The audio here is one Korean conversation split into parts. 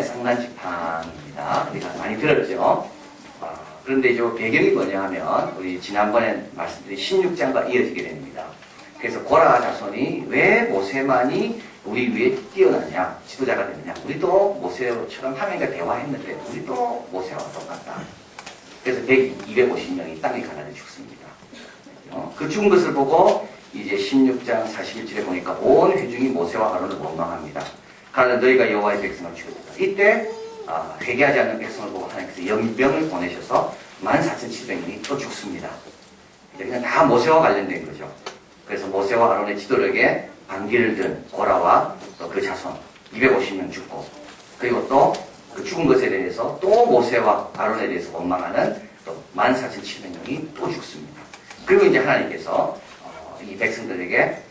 쌍난 지팡입니다. 우리가 많이 들었죠. 그런데 이제 배경이 뭐냐 하면 우리 지난번에 말씀드린 16장과 이어지게 됩니다. 그래서 고라 자손이 왜 모세만이 우리 위에 뛰어나냐, 지도자가 되느냐. 우리도 모세처럼 하나님과 대화했는데 우리도 모세와 똑같다. 그래서 250명이 땅에 가난해 죽습니다. 그 죽은 것을 보고 이제 16장 41절에 보니까 온 회중이 모세와 아론을 원망합니다. 그러나 너희가 여호와의 백성을 죽였다. 이때 회개하지 않는 백성을 보고 하나님께서 연병을 보내셔서 14,700명이 또 죽습니다. 그냥 다 모세와 관련된 거죠. 그래서 모세와 아론의 지도력에 반기를 든 고라와 또 그 자손 250명 죽고, 그리고 또 그 죽은 것에 대해서 또 모세와 아론에 대해서 원망하는 또 14,700명이 또 죽습니다. 그리고 이제 하나님께서 이 백성들에게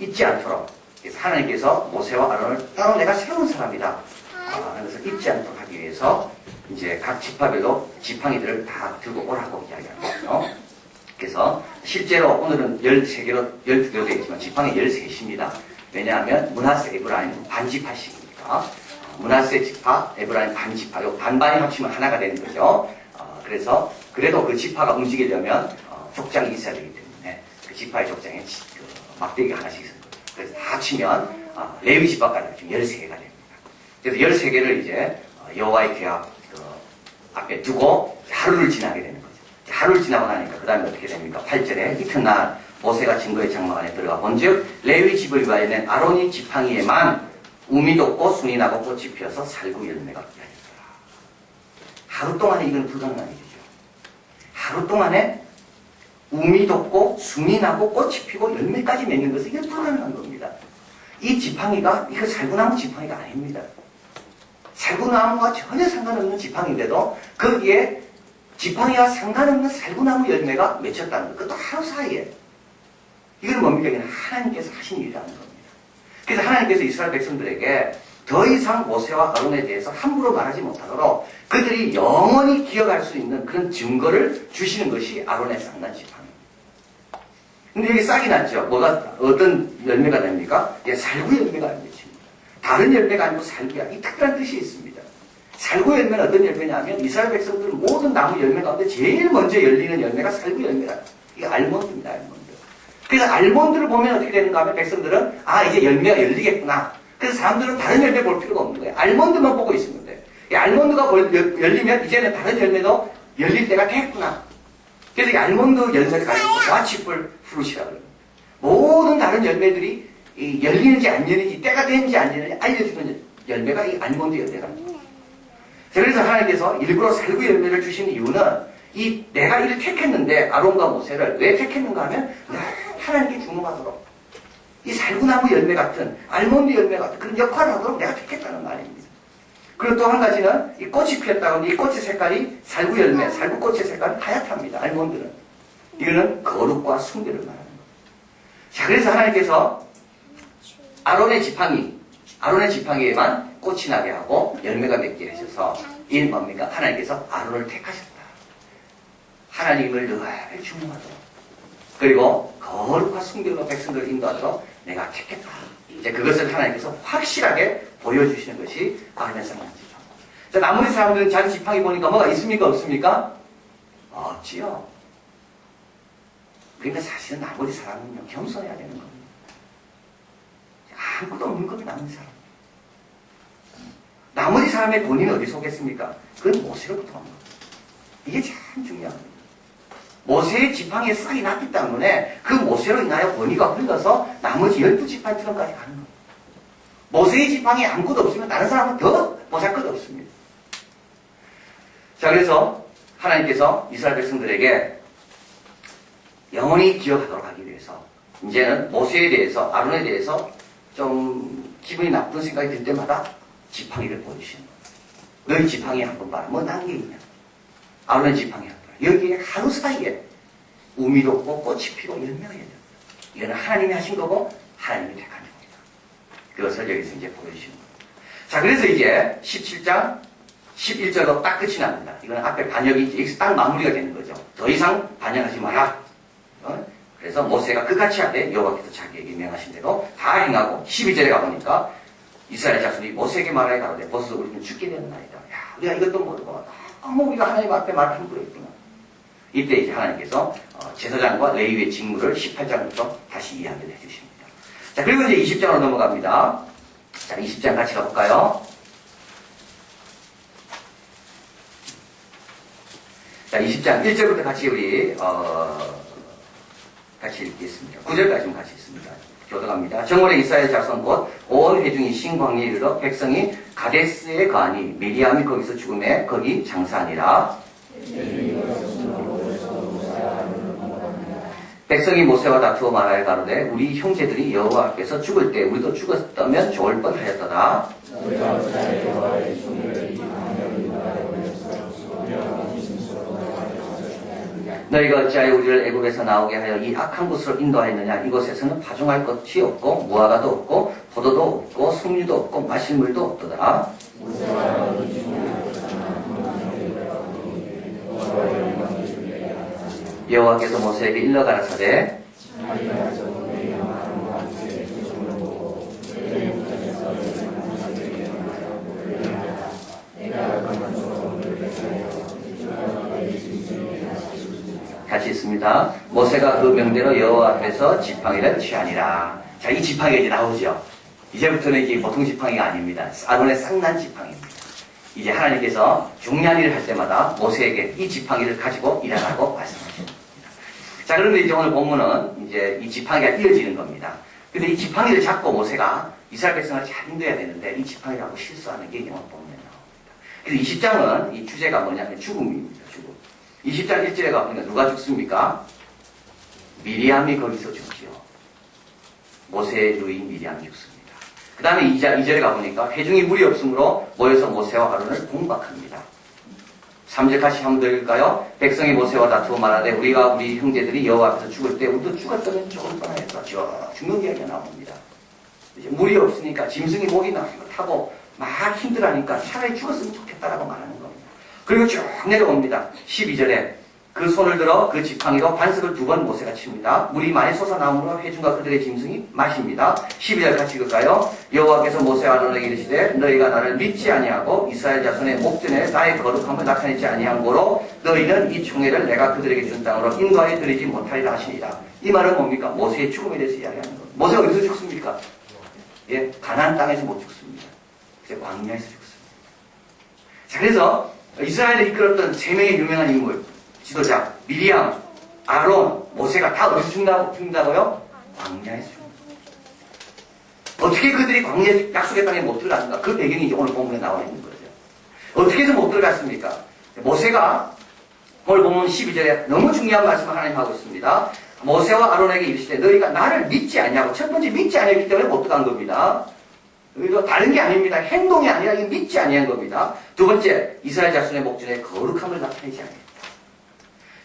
잊지 않도록, 그래서 하나님께서 모세와 아론을 따로 내가 세운 사람이다. 그래서 잊지 않도록 하기 위해서 이제 각 지파별로 지팡이들을 다 들고 오라고 이야기하는 거죠. 그래서 실제로 오늘은 13개로, 12개로 되어 있지만 지팡이 13입니다. 왜냐하면 므낫세, 에브라임 반지파식이니까. 므낫세 지파, 에브라임 반지파, 요 반반이 합치면 하나가 되는 거죠. 그래서 그래도 그 지파가 움직이려면 족장이 있어야 되기 때문에 그 지파의 족장에 그 막대기가 하나씩 있는 거예요. 그래서 다 합치면 레위 지파까지 지금 13개가 됩니다. 그래서 13개를 이제 여호와의 궤합 앞에 두고 하루를 지나게 되는 거죠. 하루를 지나고 나니까 그 다음에 어떻게 됩니까? 8절에 이튿날 모세가 증거의 장막 안에 들어가 본즉 레위 집을 위하여는 아론이 지팡이에만 우미 돋고 순이 나고 꽃이 피어서 살구 열매가 열렸더라. 하루 동안에 이건 불가능한 일이죠. 하루 동안에 우미 돋고 순이 나고 꽃이 피고 열매까지 맺는 것은 이건 불가능한 겁니다. 이 지팡이가 이거 살구나무 지팡이가 아닙니다. 살구나무와 전혀 상관없는 지팡이인데도 거기에 지팡이와 상관없는 살구나무 열매가 맺혔다는 것. 그것도 하루 사이에. 이건 뭡니까? 이건 하나님께서 하신 일이라는 겁니다. 그래서 하나님께서 이스라엘 백성들에게 더 이상 모세와 아론에 대해서 함부로 말하지 못하도록 그들이 영원히 기억할 수 있는 그런 증거를 주시는 것이 아론의 쌍난 지팡이입니다. 근데 여기 싹이 났죠. 뭐가, 어떤 열매가 됩니까? 살구 열매가 맺힙니다. 다른 열매가 아니고 살구야. 이 특별한 뜻이 있습니다. 살구 열매는 어떤 열매냐면 이스라엘 백성들은 모든 나무 열매 가운데 제일 먼저 열리는 열매가 살구 열매다. 이게 알몬드입니다. 알몬드. 그래서 알몬드를 보면 어떻게 되는가 하면 백성들은 이제 열매가 열리겠구나. 그래서 사람들은 다른 열매 볼 필요가 없는 거예요. 알몬드만 보고 있으면 돼. 이 알몬드가 열리면 이제는 다른 열매도 열릴 때가 됐구나. 그래서 이 알몬드 열매를 가지고 와치풀 프루시라고 합니다. 모든 다른 열매들이 열리는지 안 열리는지 때가 되는지 안 되는지 알려주는 열매가 이 알몬드 열매가 됩니다. 그래서 하나님께서 일부러 살구 열매를 주신 이유는 내가 이를 택했는데 아론과 모세를 왜 택했는가 하면 하나님께 주목하도록 이 살구나무 열매 같은 알몬드 열매 같은 그런 역할을 하도록 내가 택했다는 말입니다. 그리고 또 한 가지는 이 꽃이 피었다고 하면 이 꽃의 색깔이 살구 열매, 살구 꽃의 색깔은 하얗답니다. 알몬드는. 이거는 거룩과 숭배를 말하는 겁니다. 자, 그래서 하나님께서 아론의 지팡이에만 꽃이 나게 하고 열매가 맺게 하셔서 이 뭡니까? 하나님께서 아론을 택하셨다. 하나님을 늘 주목하도록 그리고 거룩과 숭배로 백성들을 인도하도록 내가 택했다. 이제 그것을 하나님께서 확실하게 보여주시는 것이 아론의 쌍난 지팡이. 자, 나머지 사람들은 자기 지팡이 보니까 뭐가 있습니까? 없습니까? 없지요. 그러니까 사실은 나머지 사람은요, 겸손해야 되는 겁니다. 아무것도 없는 겁니다, 나머지 사람. 나머지 사람의 본인은 어디서 오겠습니까? 그건 모세로부터 온 겁니다. 이게 참 중요한 겁니다. 모세의 지팡이에 싹이 났기 때문에 그 모세로 인하여 권위가 흘러서 나머지 12지파처럼까지 가는 겁니다. 모세의 지팡이에 아무것도 없으면 다른 사람은 더 보잘것 없습니다. 자, 그래서 하나님께서 이스라엘 백성들에게 영원히 기억하도록 하기 위해서 이제는 모세에 대해서, 아론에 대해서 좀 기분이 나쁜 생각이 들 때마다 지팡이를 보여주시는 거예요. 너희 지팡이 한번 봐라. 뭐 난 게 있냐. 아론의 지팡이 한번 봐라. 여기에 하루 사이에 우미 돋고 꽃이 피고 열매가 열려. 이거는 하나님이 하신 거고 하나님이 택한 겁니다. 그것을 여기서 이제 보여주시는 겁니다. 자, 그래서 이제 17장 11절로 딱 끝이 납니다. 이거는 앞에 반역이 이제 여기서 딱 마무리가 되는 거죠. 더 이상 반역하지 마라. 그래서 모세가 끝까지 하되 여호와께서 자기에게 명하신 대로 다 행하고 12절에 가보니까 이스라엘 자손이 모세에게 말하여 가로되 벌써 우리는 죽게 되었나이다. 야, 우리가 이것도 모르고 너무 우리가 하나님 앞에 말을 함부로 했구나. 이때 이제 하나님께서 제사장과 레위의 직무를 18장부터 다시 이야기를 해주십니다. 자, 그리고 이제 20장으로 넘어갑니다. 자, 20장 같이 가볼까요? 자, 20장 1절부터 같이 우리 같이 읽겠습니다. 9절까지는 같이 있습니다. 교독합니다. 정월에 이스라엘 자손 곧 온 회중이 신광야에 이르러 백성이 가데스에 거하니 미리암이 거기서 죽음에 거기 장사하니라. 백성이 모세와 다투어 말하여 가로되 우리 형제들이 여호와 앞에서 죽을 때 우리도 죽었다면 좋을 뻔하였도다. 너희가 어찌하여 우리를 애굽에서 나오게 하여 이 악한 곳으로 인도하였느냐. 이곳에서는 파종할 것이 없고 무화과도 없고 포도도 없고 석류도 없고 마실 물도 없도다. 여호와께서 모세에게 일러 가라사대 같이 있습니다. 모세가 그 명대로 여호와 앞에서 지팡이를 취하니라. 자, 이 지팡이가 이제 나오죠. 이제부터는 이게 보통 지팡이가 아닙니다. 아론의 쌍난 지팡이입니다. 이제 하나님께서 중요한 일을 할 때마다 모세에게 이 지팡이를 가지고 일하라고 말씀하십니다. 자, 그런데 이제 오늘 본문은 이제 이 지팡이가 이어지는 겁니다. 근데 이 지팡이를 잡고 모세가 이스라엘 백성을 잘 인도해야 되는데 이 지팡이라고 실수하는 게 오늘 본문에 나옵니다. 그래서 20장은 이 주제가 뭐냐면 죽음입니다. 죽음. 20장 1절에 가보니까 누가 죽습니까? 미리암이 거기서 죽지요. 모세의 누이 미리암이 죽습니다. 그 다음에 2절에 가보니까 회중이 물이 없으므로 모여서 모세와 아론을 공박합니다. 3절 같이 한번 더 읽을까요? 백성이 모세와 다투어 말하되 우리가 우리 형제들이 여호와 앞에서 죽을 때 우리도 죽었다면 좋을 뻔하였다. 죽는 이야기가 나옵니다. 이제 물이 없으니까 짐승이 목이 타고 막 힘들어하니까 차라리 죽었으면 좋겠다라고 말하는 겁니다. 그리고 쭉 내려옵니다. 12절에 그 손을 들어 그 지팡이로 반석을 2번 모세가 칩니다. 물이 많이 솟아나오므로 회중과 그들의 짐승이 마십니다. 12절 같이 읽을까요? 여호와께서 모세와 아론에게 이르시되 너희가 나를 믿지 아니하고 이스라엘 자손의 목전에 나의 거룩함을 나타내지 아니한 고로 너희는 이 총회를 내가 그들에게 준 땅으로 인도하여 드리지 못하리라 하시니라. 이 말은 뭡니까? 모세의 죽음에 대해서 이야기하는 겁니다. 모세가 어디서 죽습니까? 예, 가나안 땅에서 못 죽습니다. 이제 광야에서 죽습니다. 자, 그래서 이스라엘을 이끌었던 3명의 유명한 인물 지도자, 미리암, 아론, 모세가 다 어디서 죽는다고요? 광야에서 죽는다. 어떻게 그들이 광야 약속의 땅에 못 들어갔는가? 그 배경이 이제 오늘 본문에 나와 있는 거죠. 어떻게 해서 못 들어갔습니까? 모세가 오늘 본문 12절에 너무 중요한 말씀을 하나님 하고 있습니다. 모세와 아론에게 이르시되 너희가 나를 믿지 않냐고. 첫 번째 믿지 않았기 때문에 못 들어간 겁니다. 이거 다른 게 아닙니다. 행동이 아니라 이거 믿지 아니한 겁니다. 두 번째, 이스라엘 자손의 목전에 거룩함을 나타내지 않았다.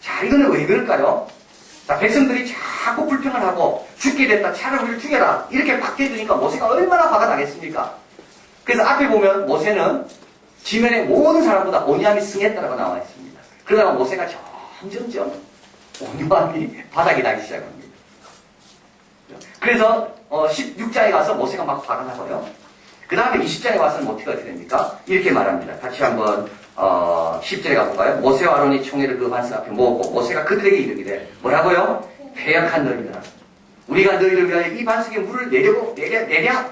자, 이거는 왜 그럴까요? 자, 백성들이 자꾸 불평을 하고 죽게 됐다. 차라리 우리를 죽여라. 이렇게 바뀌어주니까 모세가 얼마나 화가 나겠습니까? 그래서 앞에 보면 모세는 지면의 모든 사람보다 온유함이 승했다라고 나와 있습니다. 그러다가 모세가 점점점 온유함이 바닥이 나기 시작합니다. 그래서 16장에 가서 모세가 막 화가 나고요. 그 다음에 20장에 와서는 어떻게 됩니까? 이렇게 말합니다. 같이 한번 10절에 가볼까요? 모세와 아론이 총회를 그 반석 앞에 모으고 모세가 그들에게 이르기를 뭐라고요? 패역한 너희들아, 우리가 너희를 위하여 이 반석에 물을 내랴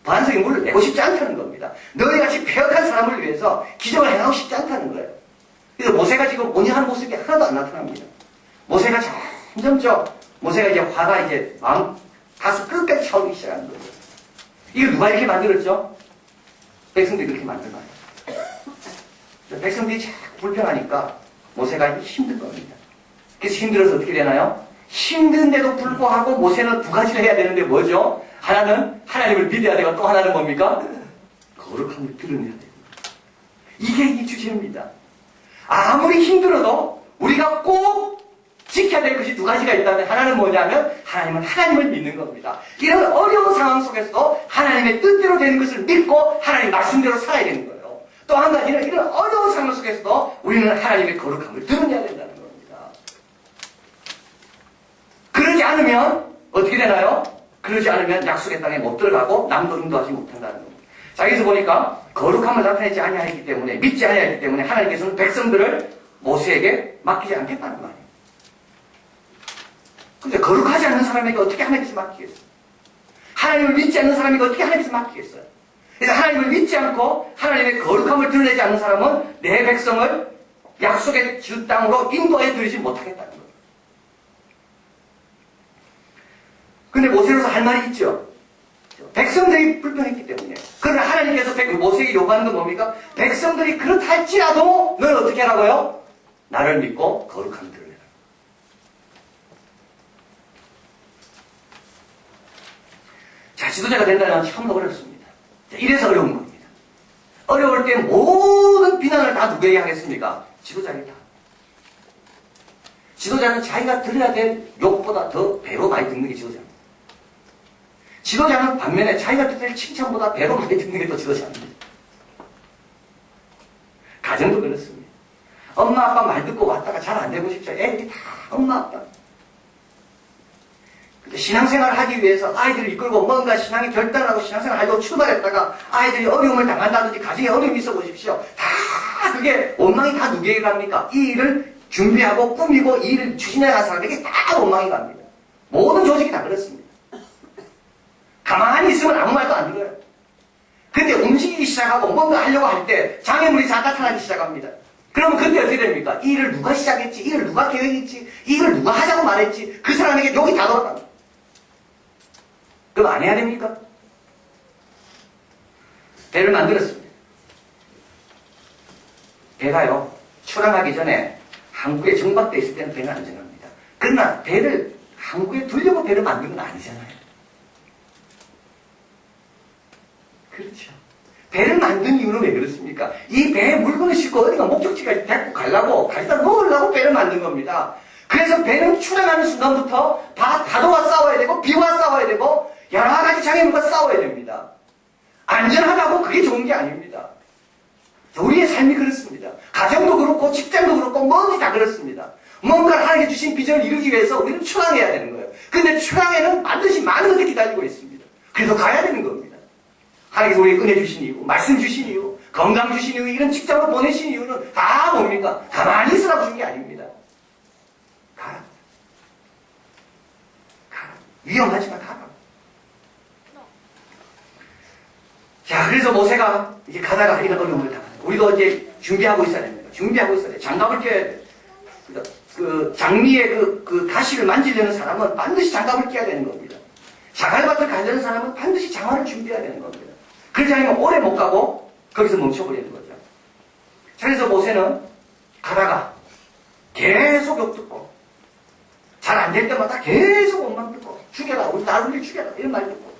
반석에 물을 내고 싶지 않다는 겁니다. 너희같이 패역한 사람을 위해서 기적을 행하고 싶지 않다는 거예요. 그래서 모세가 지금 온유한 모습이 하나도 안 나타납니다. 모세가 점점점 모세가 이제 화가 이제 마음 다수 끝까지 차오르기 시작하는 거예요. 이거 누가 이렇게 만들었죠? 백성들이 그렇게 만든 거예요. 백성들이 자꾸 불평하니까 모세가 힘든 겁니다. 그래서 힘들어서 어떻게 되나요? 힘든데도 불구하고 모세는 2가지를 해야 되는데 뭐죠? 하나는 하나님을 믿어야 되고 또 하나는 뭡니까? 거룩함을 드러내야 됩니다. 이게 이 주제입니다. 아무리 힘들어도 우리가 꼭 지켜야 될 것이 2가지가 있다면 하나는 뭐냐면 하나님은 하나님을 믿는 겁니다. 이런 어려운 상황 속에서도 하나님의 뜻대로 되는 것을 믿고 하나님 말씀대로 살아야 되는 거예요. 또 한 가지는 이런 어려운 상황 속에서도 우리는 하나님의 거룩함을 드러내야 된다는 겁니다. 그러지 않으면 어떻게 되나요? 그러지 않으면 약속의 땅에 못 들어가고 남도 인도하지 못한다는 겁니다. 자, 여기서 보니까 거룩함을 나타내지 아니하였기 때문에, 믿지 아니하였기 때문에 하나님께서는 백성들을 모세에게 맡기지 않겠다는 말이에요. 근데 거룩하지 않는 사람에게 어떻게 하나님께서 맡기겠어요? 하나님을 믿지 않는 사람에게 어떻게 하나님께서 맡기겠어요? 그래서 하나님을 믿지 않고 하나님의 거룩함을 드러내지 않는 사람은 내 백성을 약속의 주 땅으로 인도해 드리지 못하겠다는 거예요. 근데 모세로서 할 말이 있죠. 백성들이 불평했기 때문에. 그러나 하나님께서 모세에게 요구하는 건 뭡니까? 백성들이 그렇다 할지라도 너는 어떻게 하라고요? 나를 믿고 거룩함을 드러내라. 자, 지도자가 된다는 건 참으로 어렵습니다. 자, 이래서 어려운 겁니다. 어려울 때 모든 비난을 다 누구에게 하겠습니까? 지도자에게 다. 지도자는 자기가 들어야 될 욕보다 더 배로 많이 듣는 게 지도자입니다. 지도자는 반면에 자기가 듣는 칭찬보다 배로 많이 듣는 게 더 지도자입니다. 가정도 그렇습니다. 엄마 아빠 말 듣고 왔다가 잘 안 되고 싶죠. 애들이 다 엄마 아빠. 근데 신앙생활을 하기 위해서 아이들을 이끌고 뭔가 신앙에 결단하고 신앙생활을 하려고 출발했다가 아이들이 어려움을 당한다든지 가정에 어려움이 있어 보십시오. 다 그게 원망이 다 누구에게 갑니까? 이 일을 준비하고 꾸미고 이 일을 추진해 간 사람에게 다 원망이 갑니다. 모든 조직이 다 그렇습니다. 가만히 있으면 아무 말도 안 들어요. 근데 움직이기 시작하고 뭔가 하려고 할 때 장애물이 다 나타나기 시작합니다. 그러면 그때 어떻게 됩니까? 이 일을 누가 시작했지? 이 일을 누가 계획했지? 이 일을 누가 하자고 말했지? 그 사람에게 욕이 다 돌아갑니다. 그럼 안 해야 됩니까? 배를 만들었습니다. 배가요, 출항하기 전에 항구에 정박되어 있을 때는 배는 안전합니다. 그러나 배를 항구에 두려고 배를 만든 건 아니잖아요. 그렇죠. 배를 만든 이유는 왜 그렇습니까? 이 배에 물건을 싣고 어디가 목적지까지 데리고 가려고, 가지다 놓으려고 배를 만든 겁니다. 그래서 배는 출항하는 순간부터 파도와 싸워야 되고, 비와 싸워야 되고, 여러 가지 장애물과 싸워야 됩니다. 안전하다고 그게 좋은 게 아닙니다. 우리의 삶이 그렇습니다. 가정도 그렇고, 직장도 그렇고, 뭐든지 다 그렇습니다. 뭔가를 하나님께 주신 비전을 이루기 위해서 우리는 출항해야 되는 거예요. 근데 출항에는 반드시 많은 것들이 기다리고 있습니다. 그래서 가야 되는 겁니다. 하나님께서 우리에게 은혜 주신 이유, 말씀 주신 이유, 건강 주신 이유, 이런 직장으로 보내신 이유는 다 뭡니까? 가만히 있으라고 준 게 아닙니다. 가라. 가라. 위험하지만 가라. 자, 그래서 모세가 이제 가다가 이런 어려움을 당하는 거예요. 우리도 이제 준비하고 있어야 됩니다. 준비하고 있어야 돼요. 장갑을 껴야 돼요. 그 장미의 그 가시를 만지려는 사람은 반드시 장갑을 껴야 되는 겁니다. 자갈밭을 가려는 사람은 반드시 장화를 준비해야 되는 겁니다. 그렇지 않으면 오래 못 가고 거기서 멈춰버리는 거죠. 그래서 모세는 가다가 계속 욕 듣고 잘 안 될 때마다 계속 원망 듣고 죽여라, 우리 나를 죽여라 이런 말 듣고.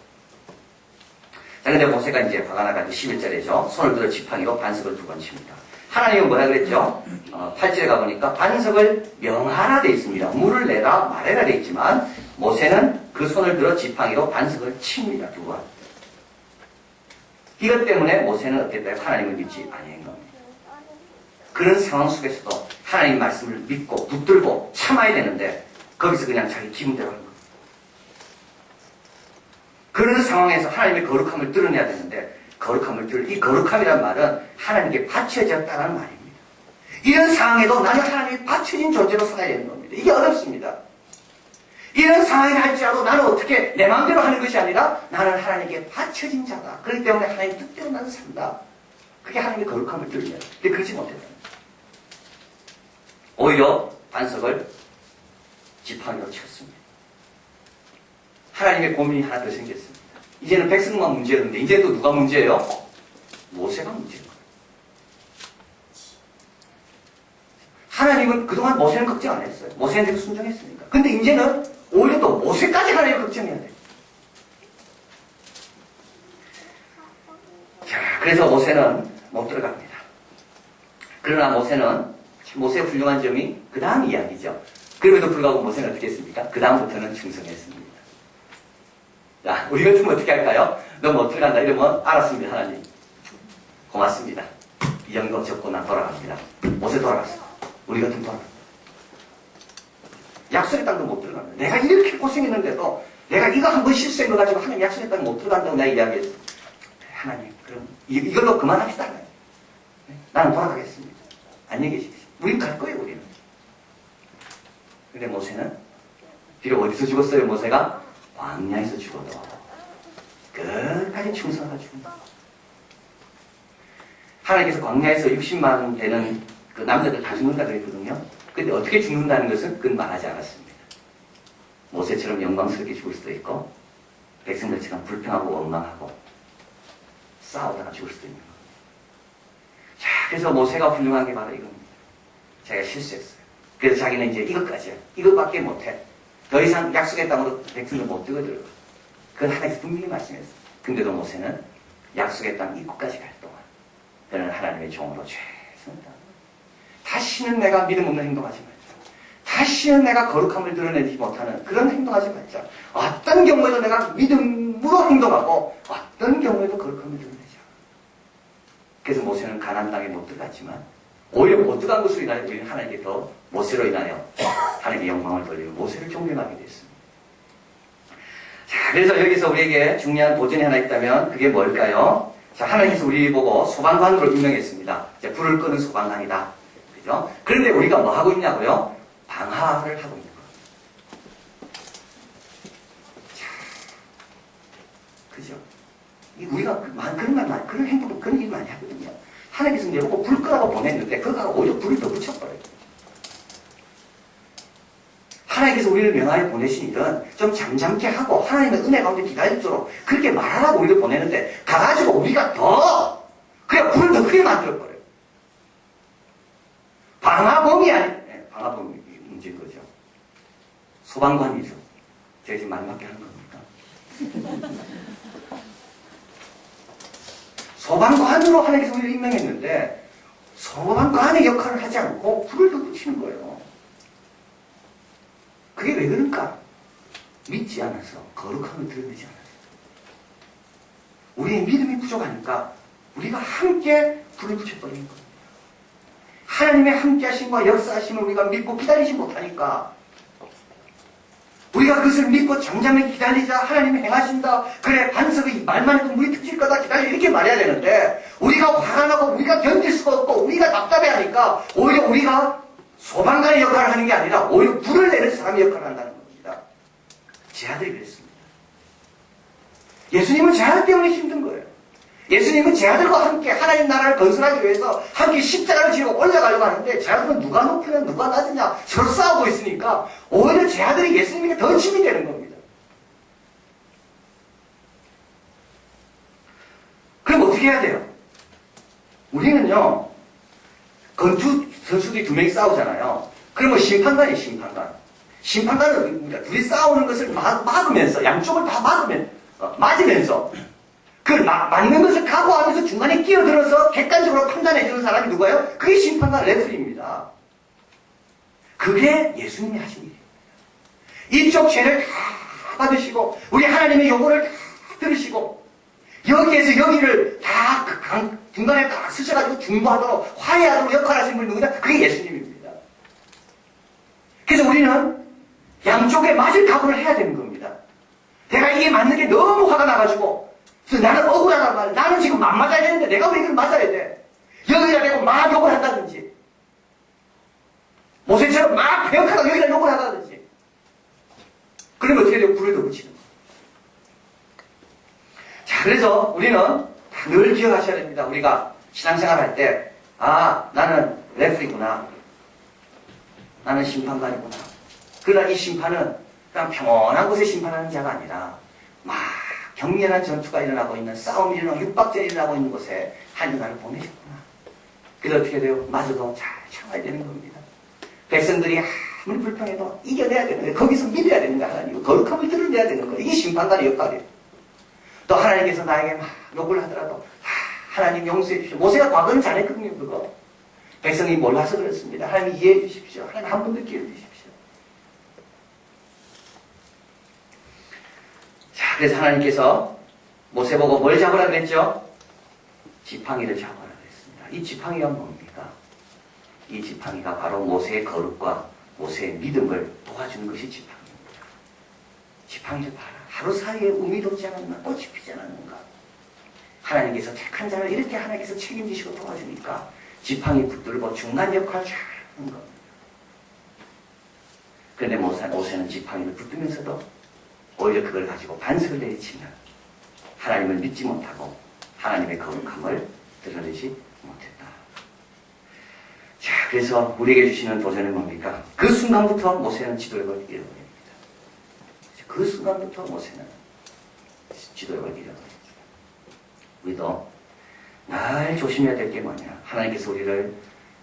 자, 근데 모세가 이제 화가 나가지고 11절에죠. 손을 들어 지팡이로 반석을 2번 칩니다. 하나님은 뭐라 그랬죠? 8절에 가보니까 반석을 명하라 돼 있습니다. 물을 내라 말해라 돼 있지만 모세는 그 손을 들어 지팡이로 반석을 칩니다. 2번. 이것 때문에 모세는 어땠다요? 하나님을 믿지 아니한 겁니다. 그런 상황 속에서도 하나님 말씀을 믿고 붙들고 참아야 되는데 거기서 그냥 자기 기분대로 하는 겁니다. 그런 상황에서 하나님의 거룩함을 드러내야 되는데 이 거룩함이란 말은 하나님께 바쳐졌다는 말입니다. 이런 상황에도 나는 하나님께 바쳐진 존재로 살아야 되는 겁니다. 이게 어렵습니다. 이런 상황이 할지라도 나는 어떻게 내 마음대로 하는 것이 아니라 나는 하나님께 바쳐진 자다. 그렇기 때문에 하나님 뜻대로 나는 산다. 그게 하나님의 거룩함을 드러내요. 근데 그러지 못했다. 오히려 반석을 지팡이로 쳤습니다. 하나님의 고민이 하나 더 생겼습니다. 이제는 백성만 문제였는데 이제 또 누가 문제예요? 모세가 문제인 거예요. 하나님은 그동안 모세는 걱정 안 했어요. 모세한테 순종했으니까. 근데 이제는 오히려 또 모세까지 하나님을 걱정해야 돼요. 자, 그래서 모세는 못 들어갑니다. 그러나 모세의 훌륭한 점이 그 다음 이야기죠. 그럼에도 불구하고 모세는 어떻게 했습니까? 그 다음부터는 충성했습니다. 자, 우리 같으면 어떻게 할까요? 너 못 들어간다 이러면 알았습니다. 하나님 고맙습니다. 이 정도 적고 난 돌아갑니다. 모세 돌아갔어. 우리 같으면 돌아갑니다. 약속의 땅도 못 들어갑니다. 내가 이렇게 고생했는데도 내가 이거 한 번 실수한 거 가지고 하나님 약속했다면 못 들어간다고 내가 이야기했어. 하나님, 그럼 이걸로 그만합시다. 나는 돌아가겠습니다. 안녕히 계십시오. 우린 갈 거예요, 우리는. 근데 모세는, 비록 어디서 죽었어요, 모세가? 광야에서 죽어도 끝까지 충성하고 죽는다. 하나님께서 광야에서 60만 되는 그 남자들 다 죽는다 그랬거든요. 근데 어떻게 죽는다는 것은 그건 말하지 않았습니다. 모세처럼 영광스럽게 죽을 수도 있고, 백성들처럼 불평하고 원망하고, 싸우다가 죽을 수도 있는 겁니다. 자, 그래서 모세가 훌륭한 게 바로 이겁니다. 제가 실수했어요. 그래서 자기는 이제 이것까지야. 이것밖에 못해. 더 이상 약속의 땅으로 백성들 못 뛰어들어. 그건 하나님께서 분명히 말씀했어요. 근데도 모세는 약속의 땅 입구까지 갈 동안 그는 하나님의 종으로 최선을 다하고 다시는 내가 믿음 없는 행동하지 말자. 다시는 내가 거룩함을 드러내지 못하는 그런 행동하지 말자. 어떤 경우에도 내가 믿음으로 행동하고 어떤 경우에도 거룩함을 드러내자. 그래서 모세는 가나안 땅에 못 들어갔지만 오히려 못 들어간 것으로 인하여 우리는 하나님께 더 모세로 인하여 하나님의 영광을 돌리고 모세를 존경하게 됐습니다. 자, 그래서 여기서 우리에게 중요한 도전이 하나 있다면 그게 뭘까요? 자, 하나님께서 우리 보고 소방관으로 유명했습니다. 이제 불을 끄는 소방관이다. 그죠? 그런데 우리가 뭐 하고 있냐고요? 방화를 하고 있는 거예요. 자, 그죠? 우리가 그런 행동, 그런 일 많이 하거든요. 하나님께서 이제 보고 불 끄라고 보냈는데 그거가 오히려 불을 더 붙여버려요. 하나님께서 우리를 명하여 보내신 일은 좀 잠잠케 하고 하나님의 은혜 가운데 기다리도록 그렇게 말하라고 우리를 보내는데 가가지고 우리가 더 그냥 불을 더 크게 만들어버려요. 방화범이 방화범이 문제인 거죠. 소방관이죠. 제가 지금 말 맞게 하는 겁니까? 소방관으로 하나님께서 우리를 임명했는데 소방관의 역할을 하지 않고 불을 더 붙이는 거예요. 그게 왜 그럴까? 믿지 않아서 거룩함을 드러내지 않아서 우리의 믿음이 부족하니까 우리가 함께 불을 붙여버리는 겁니다. 하나님의 함께 하심과 역사하심을 우리가 믿고 기다리지 못하니까 우리가 그것을 믿고 잠잠히 기다리자. 하나님이 행하신다. 그래, 반석의 말만 해도 물이 터질 거다. 기다려. 이렇게 말해야 되는데 우리가 화가 나고 우리가 견딜 수가 없고 우리가 답답해하니까 오히려 우리가 소방관의 역할을 하는 게 아니라 오히려 불을 내는 사람의 역할을 한다는 겁니다. 제 아들이 그랬습니다. 예수님은 제 아들 때문에 힘든 거예요. 예수님은 제 아들과 함께 하나님 나라를 건설하기 위해서 함께 십자가를 지고 올라가려고 하는데 제 아들은 누가 높으냐 누가 낮으냐 서로 싸우고 있으니까 오히려 제 아들이 예수님에게 더 힘이 되는 겁니다. 그럼 어떻게 해야 돼요? 우리는요 건투 선수들이 두 명이 싸우잖아요. 그러면 심판관이에요. 심판관은 둘이 싸우는 것을 막으면서 양쪽을 다 맞으면서 그 맞는 것을 각오하면서 중간에 끼어들어서 객관적으로 판단해주는 사람이 누구예요? 그게 심판관 레프리입니다. 그게 예수님이 하신 일이에요. 이쪽 죄를 다 받으시고 우리 하나님의 요구를 다 들으시고 여기에서 여기를 다 중간에 다 쓰셔가지고 중보하도록 화해하도록 역할하신 분이 누구냐? 그게 예수님입니다. 그래서 우리는 양쪽에 맞을 각오를 해야 되는 겁니다. 내가 이게 맞는 게 너무 화가 나가지고 그래서 나는 억울하단 말이야. 나는 지금 안 맞아야 되는데 내가 왜 이걸 맞아야 돼? 여기다 대고 막 욕을 한다든지 모세처럼 막 배역하다가 여기다 욕을 한다든지 그러면 어떻게 돼요? 불을 더 붙이는 거예요. 자, 그래서 우리는 늘 기억하셔야 됩니다. 우리가 신앙생활 할 때 나는 레프리구나. 나는 심판관이구나. 그러나 이 심판은 그냥 평온한 곳에 심판하는 자가 아니라 막 격렬한 전투가 일어나고 있는 싸움이 일어나고 육박전이 일어나고 있는 곳에 하나님 나를 보내셨구나. 그래서 어떻게 돼요? 마저도 잘 참아야 되는 겁니다. 백성들이 아무리 불평해도 이겨내야 되는 거예요. 거기서 믿어야 되는 거예요. 하나님 거룩함을 드러내야 되는 거예요. 이게 심판관의 역할이에요. 또 하나님께서 나에게 막 욕을 하더라도 하나님 용서해 주십시오. 모세가 과거는 잘했거든요. 그거 백성이 몰라서 그렇습니다. 하나님 이해해 주십시오. 하나님 한 번 더 기회를 주십시오. 자, 그래서 하나님께서 모세 보고 뭘 잡으라 그랬죠? 지팡이를 잡으라 그랬습니다. 이 지팡이가 뭡니까? 이 지팡이가 바로 모세의 거룩과 모세의 믿음을 도와주는 것이 지팡이입니다. 지팡이를 봐라. 하루 사이에 um이 돋지 않았나? 꽃이 피지 않았는가? 하나님께서 택한 자를 이렇게 하나님께서 책임지시고 도와주니까 지팡이 붙들고 중간 역할을 잘 하는 겁니다. 그런데 모세는 지팡이를 붙들면서도 오히려 그걸 가지고 반석을 내리치면 하나님을 믿지 못하고 하나님의 거룩함을 드러내지 못했다. 자, 그래서 우리에게 주시는 도전은 뭡니까? 그 순간부터 모세는 지도력을 잃어버립니다. 그 순간부터 모세는 지도력을 잃어버립니다. 우리도 날 조심해야 될 게 뭐냐? 하나님께서 우리를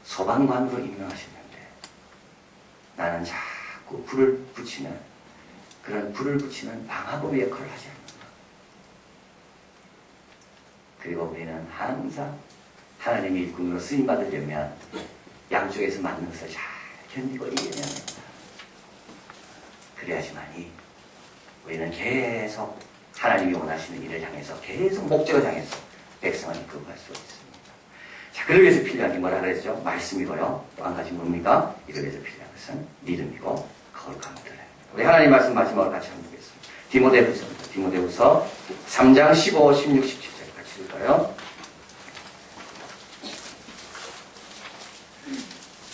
소방관으로 임명하셨는데 나는 자꾸 불을 붙이는 그런 불을 붙이는 방화범의 역할을 하지 않는다. 그리고 우리는 항상 하나님의 일꾼으로 쓰임받으려면 양쪽에서 맞는 것을 잘 견디고 이겨내야 합니다. 그래야지만이 우리는 계속 하나님이 원하시는 일을 향해서 계속 목적을 향해서 백성을 이끌어갈 수 있습니다. 자, 그러기 위해서 필요한 게 뭐라 그랬죠? 말씀이고요. 또 한 가지 뭡니까? 이를 위해서 필요한 것은 믿음이고 거룩함을 드러냅니다. 우리 하나님 말씀 마지막으로 같이 한번 보겠습니다. 디모데후서입니다. 디모데후서 3장 15, 16, 17절 같이 읽어요.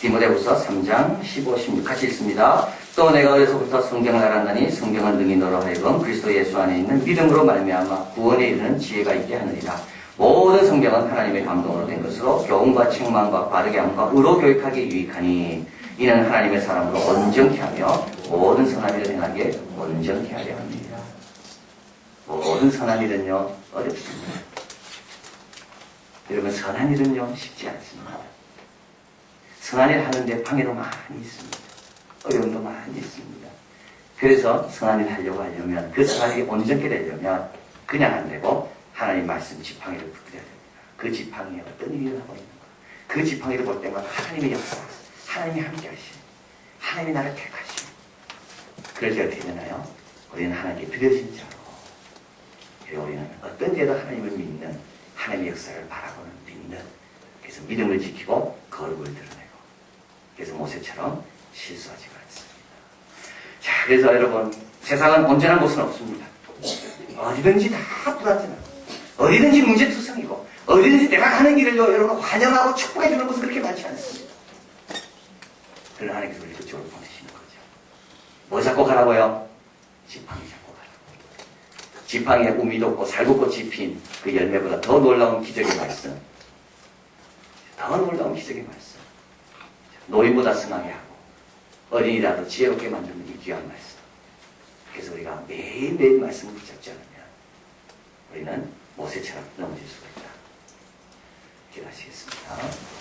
디모데후서 3장 15, 16 같이 읽습니다. 또 내가 어려서부터 성경을 알았나니 성경은 능히 너로 하여금 그리스도 예수 안에 있는 믿음으로 말미암아 구원에 이르는 지혜가 있게 하느니라. 모든 성경은 하나님의 감동으로 된 것으로 교훈과 책망과 바르게 함과 의로 교육하기에 유익하니 이는 하나님의 사람으로 온전케 하며 모든 선한 일을 행하기에 온전케 하려 합니다. 모든 선한 일은요 어렵습니다. 여러분 선한 일은요 쉽지 않습니다. 선한 일 하는데 방해도 많이 있습니다. 어려움도 많이 있습니다. 그래서 선한 일 하려고 하려면 그 선한 일이 온전케 되려면 그냥 안 되고 하나님 말씀 지팡이를 붙들어야 됩니다. 그 지팡이에 어떤 일을 하고 있는가. 그 지팡이를 볼 때마다 하나님의 역사, 하나님이 함께 하시고 하나님이 나를 택하시고 그럴 때 어떻게 되나요? 우리는 하나님께 드려진 자로 그리고 우리는 어떤 때도 하나님을 믿는 하나님의 역사를 바라보는 믿는 그래서 믿음을 지키고 거룩을 드러내고 그래서 모세처럼 실수하지가 않습니다. 자, 그래서 여러분 세상은 온전한 곳은 없습니다. 어디든지 다 불안전하고 어디든지 문제투성이고 어디든지 내가 가는 길을 여러분 환영하고 축복해 주는 곳은 그렇게 많지 않습니다. 그러나 하나님께서 우리 그쪽으로 보내시는 거죠. 뭐 잡고 가라고요? 지팡이 잡고 가라고. 지팡이에 우미 돋고 살구꽃이 핀 그 열매보다 더 놀라운 기적의 말씀. 더 놀라운 기적의 말씀. 노인보다 승하게 하고 어린이라도 지혜롭게 만드는 이 귀한 말씀. 그래서 우리가 매일매일 말씀을 붙잡지 않으면 우리는 모세처럼 넘어질 수가 있다. 기도하시겠습니다.